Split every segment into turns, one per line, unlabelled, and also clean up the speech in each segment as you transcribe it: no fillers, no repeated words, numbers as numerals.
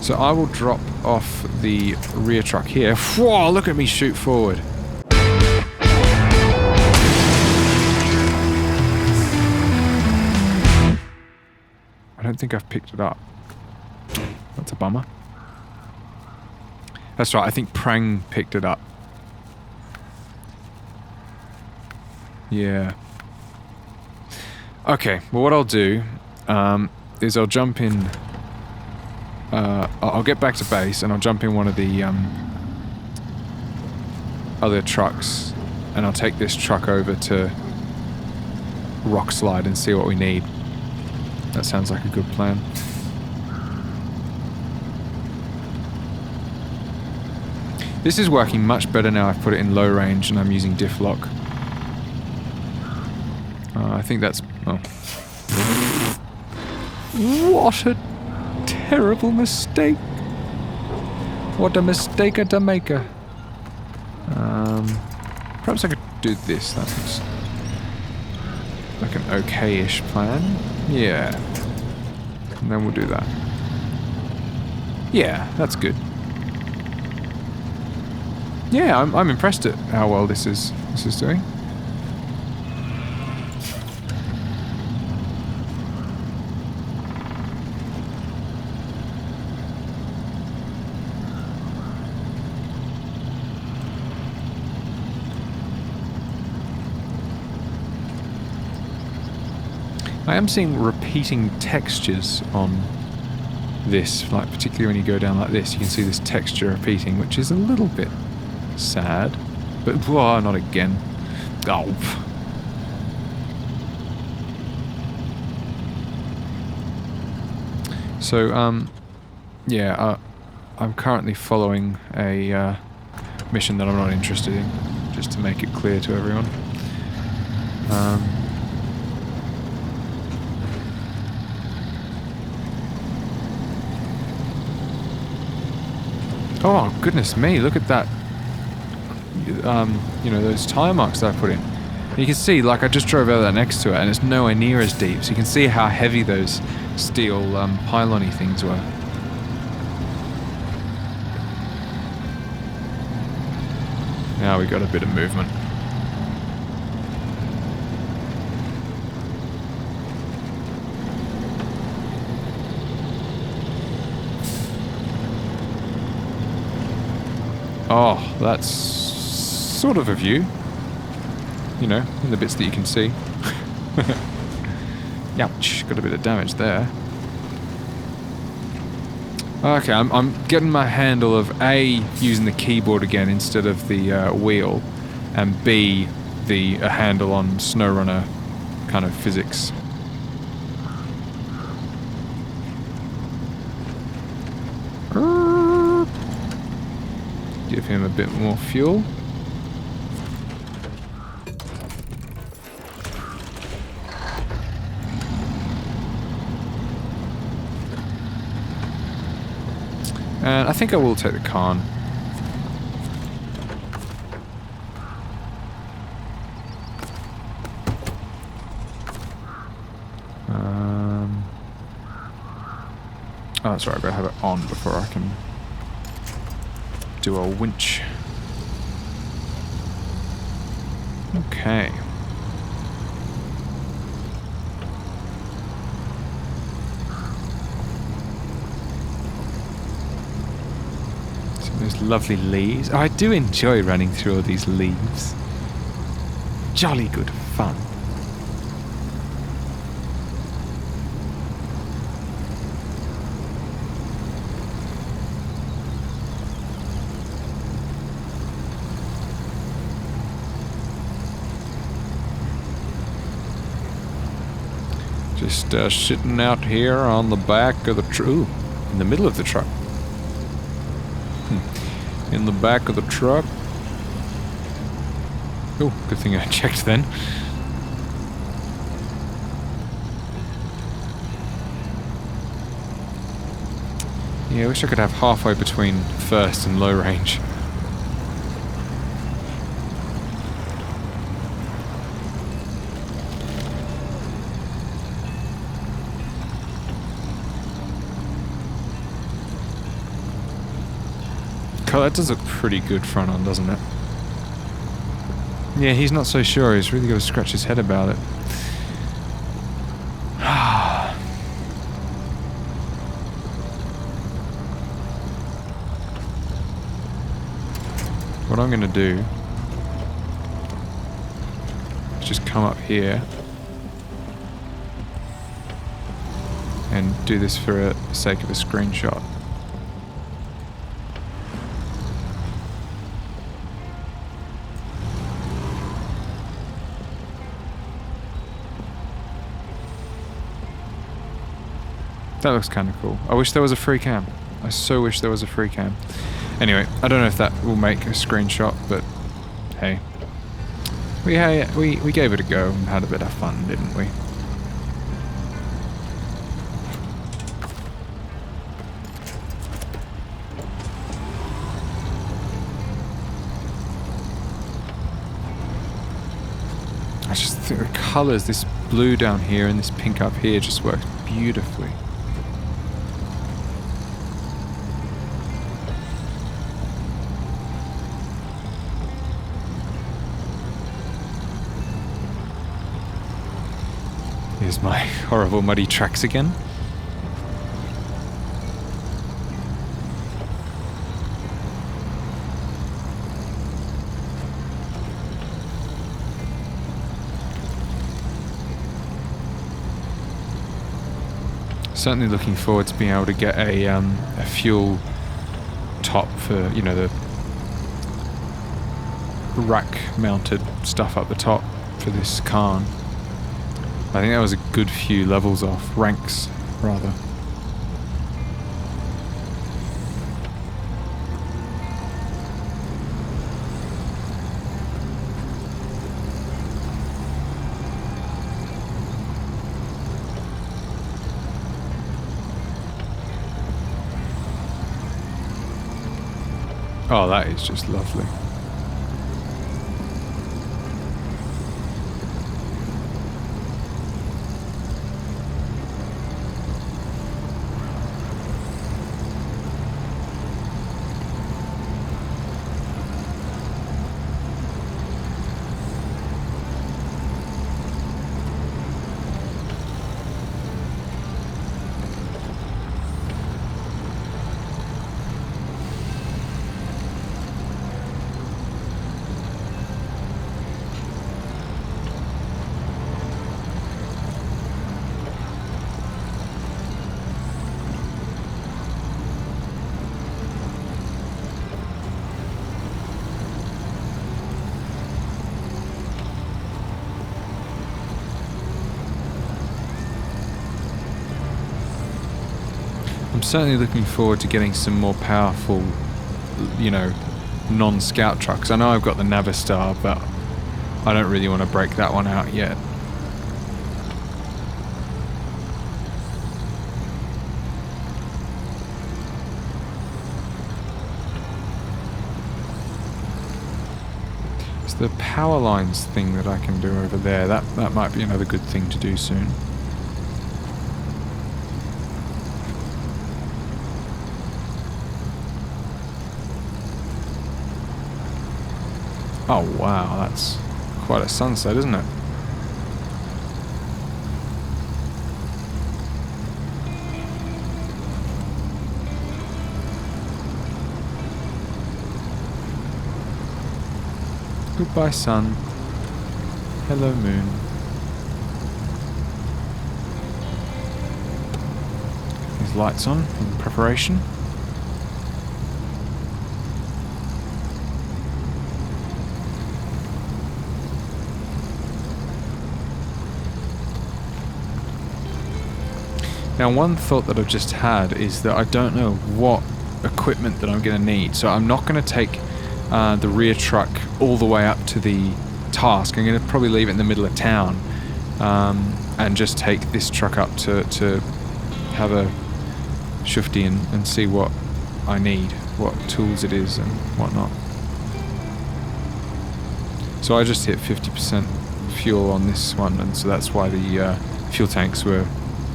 So I will drop off the rear truck here. Whoa, look at me shoot forward. I don't think I've picked it up. That's a bummer. That's right, I think Prang picked it up. Yeah. Okay, well what I'll do is I'll jump in... I'll get back to base and I'll jump in one of the other trucks and I'll take this truck over to Rockslide and see what we need. That sounds like a good plan. This is working much better now I've put it in low range and I'm using diff lock. I think that's... oh. What a terrible mistake. What a mistake to make. Perhaps I could do this. That looks like an okay-ish plan. Yeah. And then we'll do that. Yeah, that's good. Yeah, I'm impressed at how well this is doing. I am seeing repeating textures on this, like particularly when you go down like this, you can see this texture repeating, which is a little bit sad. But, whoa, not again. Oh. So, yeah, I'm currently following a mission that I'm not interested in, just to make it clear to everyone. Oh, goodness me, look at that. You know, those tire marks that I put in. And you can see, like, I just drove over there next to it, and it's nowhere near as deep. So you can see how heavy those steel pylon-y things were. Now we got a bit of movement. Oh, that's sort of a view. You know, in the bits that you can see. Ouch, got a bit of damage there. Okay, I'm getting my handle of A, using the keyboard again instead of the wheel, and B, the handle on Snowrunner kind of physics. Give him a bit more fuel. And I think I will take the Khan. Oh, that's right, I've got to have it on before I can do a winch. Okay. Some of those lovely leaves. Oh, I do enjoy running through all these leaves. Jolly good fun. Just sitting out here on the back of the truck. Ooh, in the middle of the truck. In the back of the truck. Oh, good thing I checked then. Yeah, I wish I could have halfway between first and low range. God, that does look pretty good front on, doesn't it? Yeah, he's not so sure. He's really got to scratch his head about it. What I'm going to do is just come up here and do this for the sake of a screenshot. That looks kind of cool. I wish there was a free cam. I so wish there was a free cam. Anyway, I don't know if that will make a screenshot, but hey. We gave it a go and had a bit of fun, didn't we? I just think the colours, this blue down here and this pink up here just works beautifully. Here's my horrible muddy tracks again. Certainly looking forward to being able to get a fuel top for, you know, the rack mounted stuff up the top for this Khan. I think that was a good few levels off, ranks rather. Oh, that is just lovely. I'm certainly looking forward to getting some more powerful, you know, non-scout trucks. I know I've got the Navistar, but I don't really want to break that one out yet. It's the power lines thing that I can do over there. That might be another good thing to do soon. Oh wow, that's quite a sunset, isn't it? Goodbye sun. Hello moon. These lights on in preparation. Now one thought that I've just had is that I don't know what equipment that I'm going to need, so I'm not going to take the rear truck all the way up to the task. I'm going to probably leave it in the middle of town and just take this truck up to have a shufti and see what I need, what tools it is and whatnot. So I just hit 50% fuel on this one, and so that's why the fuel tanks were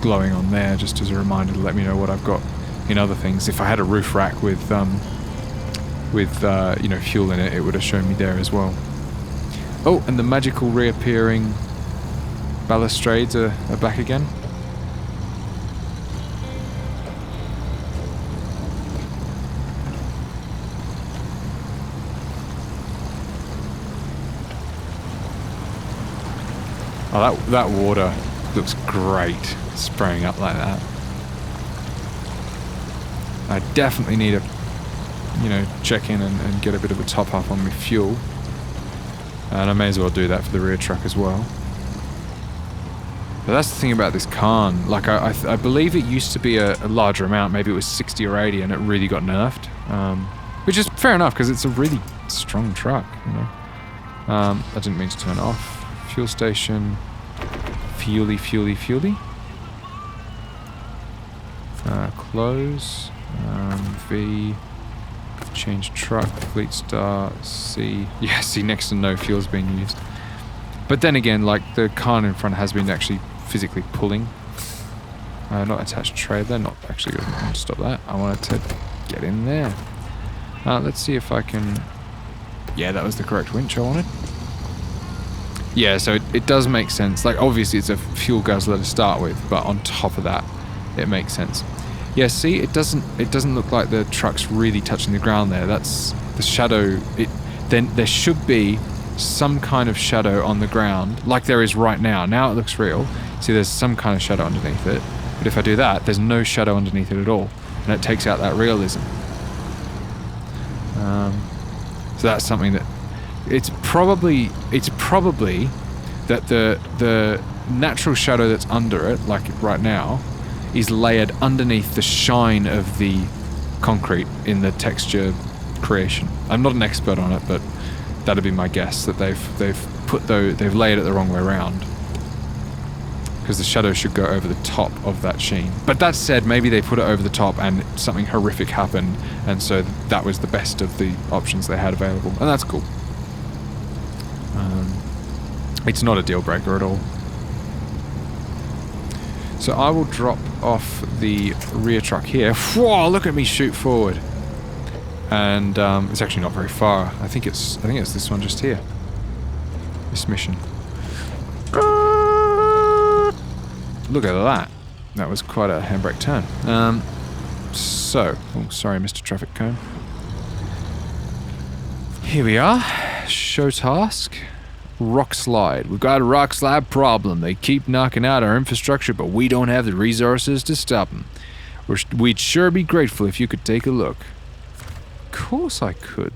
glowing on there, just as a reminder to let me know what I've got in other things. If I had a roof rack with with you know, fuel in it, it would have shown me there as well. Oh, and the magical reappearing balustrades are back again. Oh, that water looks great, spraying up like that. I definitely need a, you know, check in and get a bit of a top up on my fuel. And I may as well do that for the rear truck as well. But that's the thing about this Khan. Like, I believe it used to be a larger amount. Maybe it was 60 or 80 and it really got nerfed. Which is fair enough, because it's a really strong truck, you know. I didn't mean to turn it off. Fuel station. Fuely. Close. V. Change truck. Fleet start. C. Yeah, see, next to no fuel's being used. But then again, like, the car in front has been actually physically pulling. Not attached trailer. Not actually going to stop that. I wanted to get in there. Let's see if I can... Yeah, that was the correct winch I wanted. Yeah, so it does make sense. Like, obviously it's a fuel guzzler to start with, but on top of that, it makes sense. Yeah, see, it doesn't look like the truck's really touching the ground there. That's the shadow. Then there should be some kind of shadow on the ground, like there is right now. Now it looks real. See, there's some kind of shadow underneath it. But if I do that, there's no shadow underneath it at all, and it takes out that realism. So that's something that it's probably that the natural shadow that's under it, like right now, is layered underneath the shine of the concrete in the texture creation. I'm not an expert on it, but that'd be my guess, that they've layered it the wrong way around, because the shadow should go over the top of that sheen. But that said, maybe they put it over the top and something horrific happened, and so that was the best of the options they had available, and that's cool. It's not a deal breaker at all. So I will drop off the rear truck here. Whoa, look at me shoot forward. And it's actually not very far. I think it's this one just here. This mission. Look at that. That was quite a handbrake turn. Oh, sorry, Mr. Traffic Cone. Here we are. Show task. Rock slide. We've got a rock slide problem. They keep knocking out our infrastructure, but we don't have the resources to stop them. We'd sure be grateful if you could take a look. Of course I could.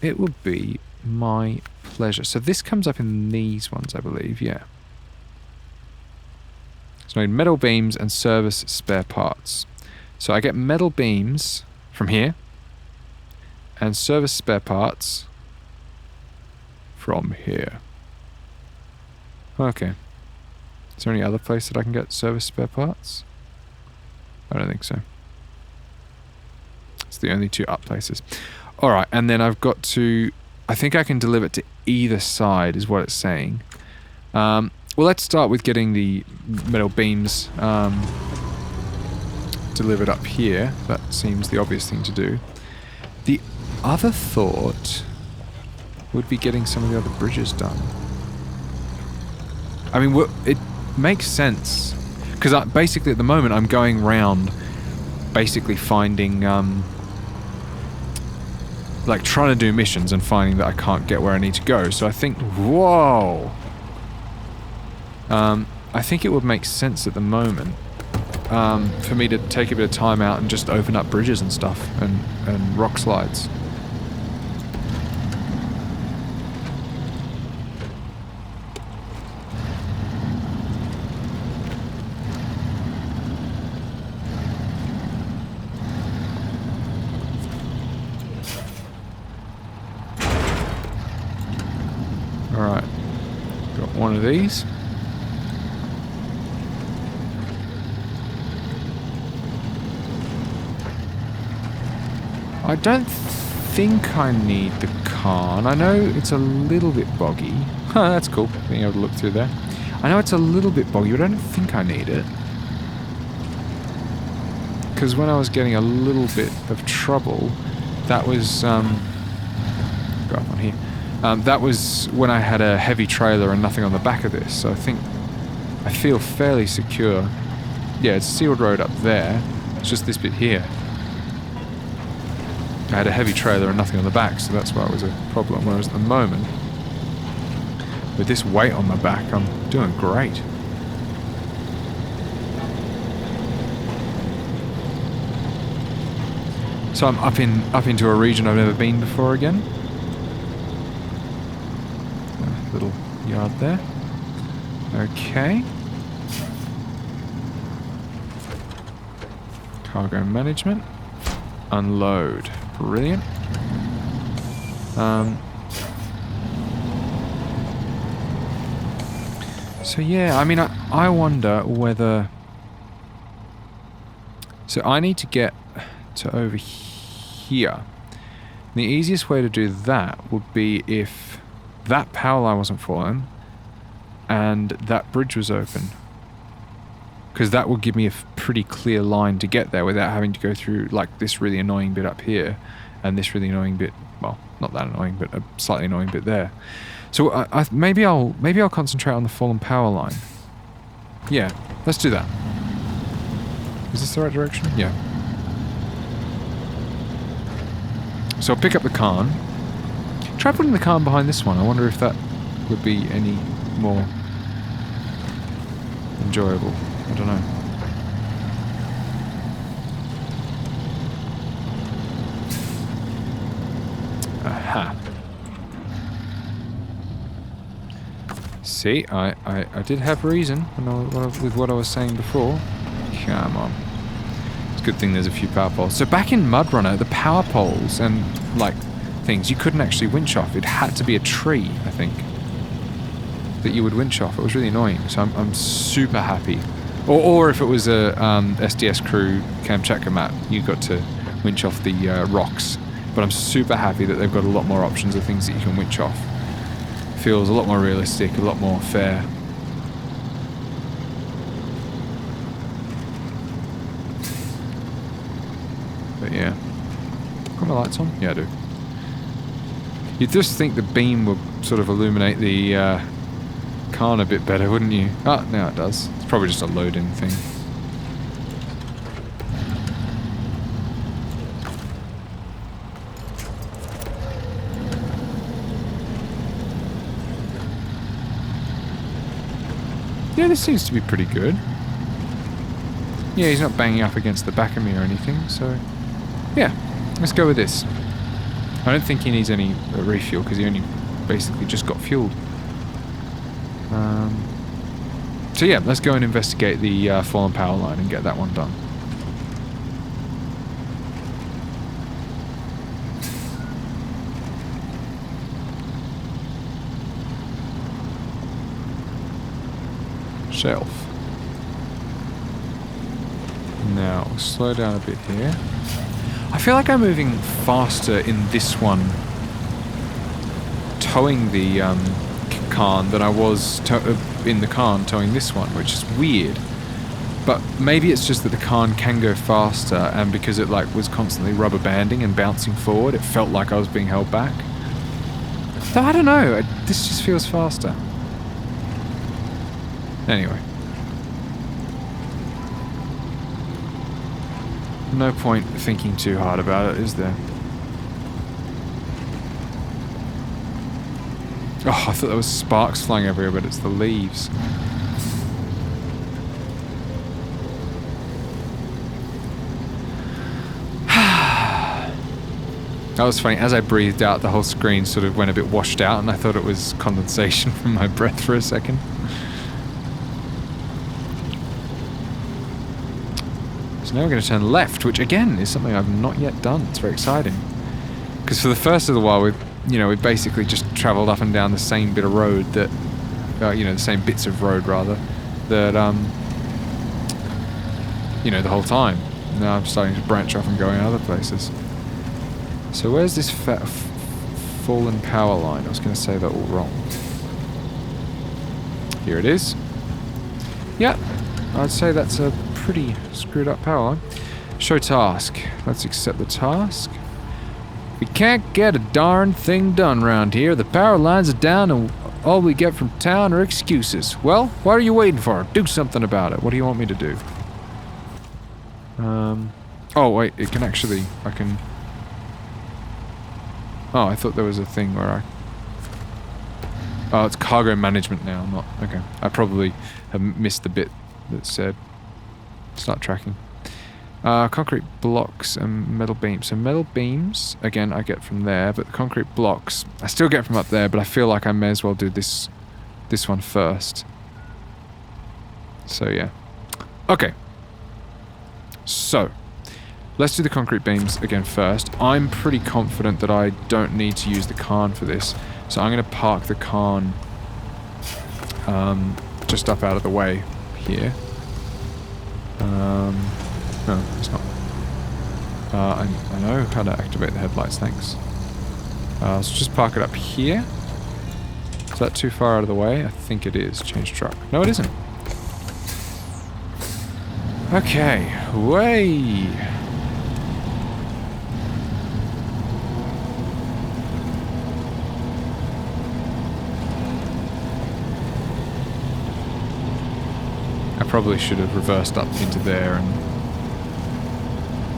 It would be my pleasure. So this comes up in these ones, I believe, yeah. So I need metal beams and service spare parts. So I get metal beams from here and service spare parts from here. Okay. Is there any other place that I can get service spare parts? I don't think so. It's the only two up places. Alright, and then I've got to... I think I can deliver it to either side, is what it's saying. Well, let's start with getting the metal beams delivered up here. That seems the obvious thing to do. The other thought would be getting some of the other bridges done. I mean, it makes sense. Because basically at the moment I'm going round basically finding... like trying to do missions and finding that I can't get where I need to go. So I think... Whoa! I think it would make sense at the moment for me to take a bit of time out and just open up bridges and stuff and rock slides. Alright, got one of these. I don't think I need the Khan. I know it's a little bit boggy. Huh, that's cool, being able to look through there. I know it's a little bit boggy, but I don't think I need it. Because when I was getting a little bit of trouble, that was, go up on here. That was when I had a heavy trailer and nothing on the back of this, so I feel fairly secure. Yeah, it's a sealed road up there. It's just this bit here. I had a heavy trailer and nothing on the back, so that's why it was a problem. Whereas at the moment, with this weight on my back, I'm doing great. So I'm up into a region I've never been before again. A little yard there. Okay. Cargo management. Unload. Brilliant. So yeah, I mean, I wonder whether... So I need to get to over here. The easiest way to do that would be if that power line wasn't falling and that bridge was open. Because that would give me a pretty clear line to get there without having to go through like this really annoying bit up here and this really annoying bit, well, not that annoying, but a slightly annoying bit there. So maybe I'll concentrate on the fallen power line. Yeah, let's do that. Is this the right direction? Yeah. So I'll pick up the Khan. Try putting the Khan behind this one. I wonder if that would be any more enjoyable. I don't know. Aha. See, I did have reason with what I was saying before. Come on. It's a good thing there's a few power poles. So back in Mudrunner, the power poles and, like, things, you couldn't actually winch off. It had to be a tree, I think, that you would winch off. It was really annoying. So I'm super happy. Or if it was a SDS crew Kamchatka map, you got to winch off the rocks. But I'm super happy that they've got a lot more options of things that you can winch off. Feels a lot more realistic, a lot more fair. But yeah. Got my lights on? Yeah, I do. You'd just think the beam would sort of illuminate the Khan a bit better, wouldn't you? Oh, now it does. It's probably just a load-in thing. Yeah, this seems to be pretty good. Yeah, he's not banging up against the back of me or anything, so... Yeah, let's go with this. I don't think he needs any refuel, because he only basically just got fueled. So yeah, let's go and investigate the fallen power line and get that one done. Shelf. Now, we'll slow down a bit here. I feel like I'm moving faster in this one, towing the Khan, than I was in the Khan towing this one, which is weird. But maybe it's just that the Khan can go faster, and because it like was constantly rubber banding and bouncing forward, it felt like I was being held back. Though I don't know, this just feels faster. Anyway. No point thinking too hard about it, is there? Oh, I thought there was sparks flying everywhere, but it's the leaves. That was funny. As I breathed out, the whole screen sort of went a bit washed out, and I thought it was condensation from my breath for a second. So now we're going to turn left, which again is something I've not yet done. It's very exciting. Because for the first little while, we've basically just travelled up and down the same bit of road that, the same bits of road rather, that, the whole time. Now I'm starting to branch off and go in other places. So where's this fallen power line? I was going to say that all wrong. Here it is. Yeah, I'd say that's a pretty screwed up power line. Show task. Let's accept the task. We can't get a darn thing done around here. The power lines are down and all we get from town are excuses. Well, what are you waiting for? Do something about it. What do you want me to do? Oh, wait, it can actually... I can... Oh, I thought there was a thing where I... Oh, it's cargo management now, not... Okay. I probably have missed the bit that said... Start tracking. Concrete blocks and metal beams. So metal beams, again, I get from there, but the concrete blocks, I still get from up there, but I feel like I may as well do this one first. So, yeah. Okay. So, let's do the concrete beams again first. I'm pretty confident that I don't need to use the cairn for this, so I'm going to park the cairn just up out of the way here. No, it's not. I know how to activate the headlights, thanks. So just park it up here. Is that too far out of the way? I think it is. Change truck. No, it isn't. Okay, way. I probably should have reversed up into there and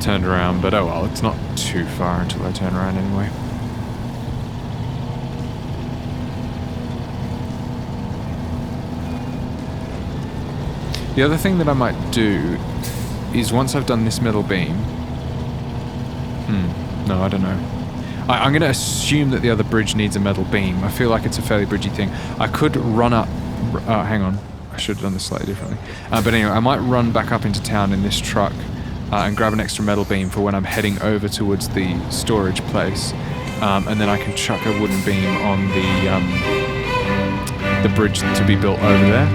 turned around, but oh well, it's not too far until I turn around anyway. The other thing that I might do is once I've done this metal beam... no, I don't know. I'm going to assume that the other bridge needs a metal beam. I feel like it's a fairly bridgy thing. I could run up... hang on. I should have done this slightly differently. But anyway, I might run back up into town in this truck and grab an extra metal beam for when I'm heading over towards the storage place. And then I can chuck a wooden beam on the bridge to be built over there.